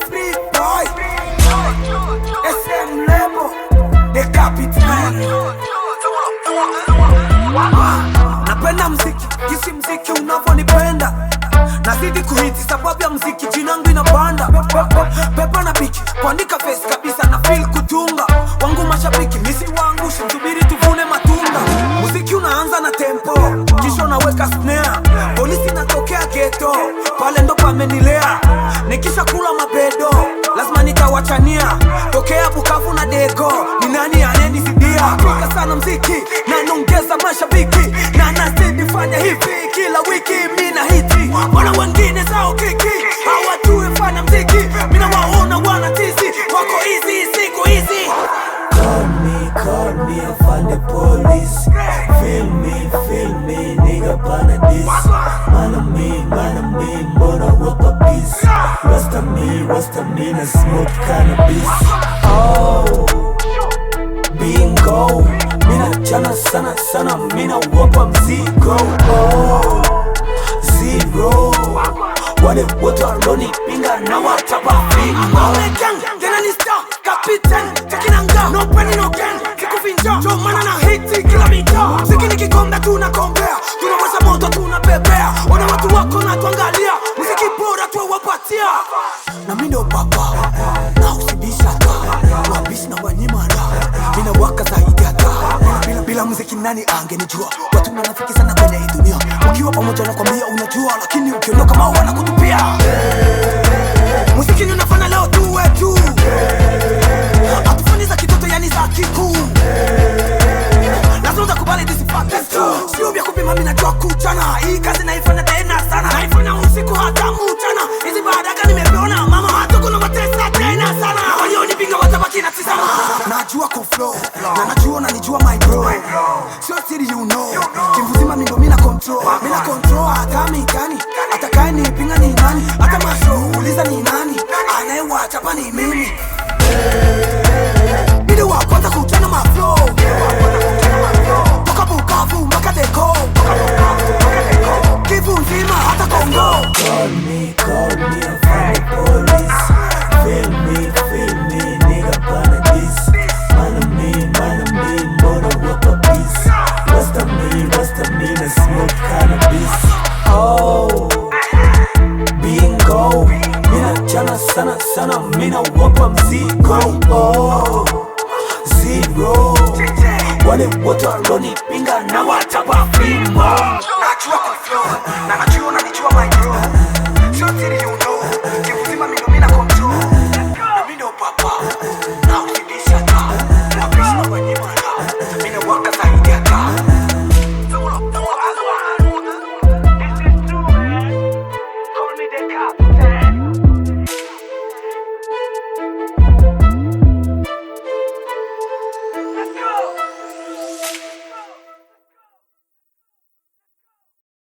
Free boy, SM Lebo, The Capitan. Napenda mziki, jinsi mziki unavyonipenda. Nazidi kuhiti sababu ya mziki, jinangu inapanda. Pepa na biki, kuandika face kabisa na feel kutunga. Wangu mashabiki, misi wangu, shintubiri tuvune matunda. Muziki unaanza na tempo, kisha unaweka snare. Polisi natokea ghetto, pale ndo pamenilea. Nikisha kula mabedo, lazima nitawachania. Tokea Bukavu na Dego, ni nani anenisidia? Pika sana mziki, na nongeza mashabiki. Na nazidi fanya hivi, kila wiki mina hiti. Wana wengine zao kiki, hawajui fanya mziki. Mina waona wanatizi, wako easy, siko easy. Call me, I find the police. Feel me, nigga paradise. Man of me, mbona wapa peace. Rasta me, na smoke cannabis. Oh, bingo. Mina chana sana, mina wapa mzigo. Oh, zero. Wale wote waloni pinga na watapa fingo. Tena ni star, Capitan, tekinanga. No penny no gang, kikufinja. Jo mana na hiti kila mita. Mziki ni kikombe tunakombea, tunawasha moto tunapepea. Ona watu wako na tuangalia, mziki bora tuwapatia. Na mimi ndo papa, na usibisha ta. Wabishi na wanyimana, mina waka zaidi hata. Bila mziki nani angenijua? Watu wanafiki sana kwenye hii dunia. Ukiwa pamoja na kwambia unajua, lakini ukiondoka mao wanakutupia. Muziki ni unafanya leo tuwe tu, hatufanyi za kitoto yani za kikuu. Lazima kubali disipate tu, sio vya kupima mimi najua kuchana. Hii kazi naifanya tena sana, naifanya usiku hata mchana. Hizi baraka nimeona mama hatuko na matesa tena sana. Walionipiga watabaki na tizama. Najua kuflow, na najua unanijua my bro. Sio siri you know, kimvuzima mimi ndo mina control hata mitani. Atakaye nipinga ni nani? Hata masho uliza ni nani? Anayewacha pa ni mimi. Ndio wa kwanza kuchana ma flow. Toka Bukavu mpaka Dego, Kivu nzima hata Kongo. Call me, I find the police. Feel me, nigga paradise. Man of me, mbona wapa peace. Rasta me, na smoke cannabis. Oh, bingo. Mina chana sana, mina wapa mzigo. Oh, zero. Wale wote waloni pinga na watapa fimbo. Najua kuflow, na najua unanijua my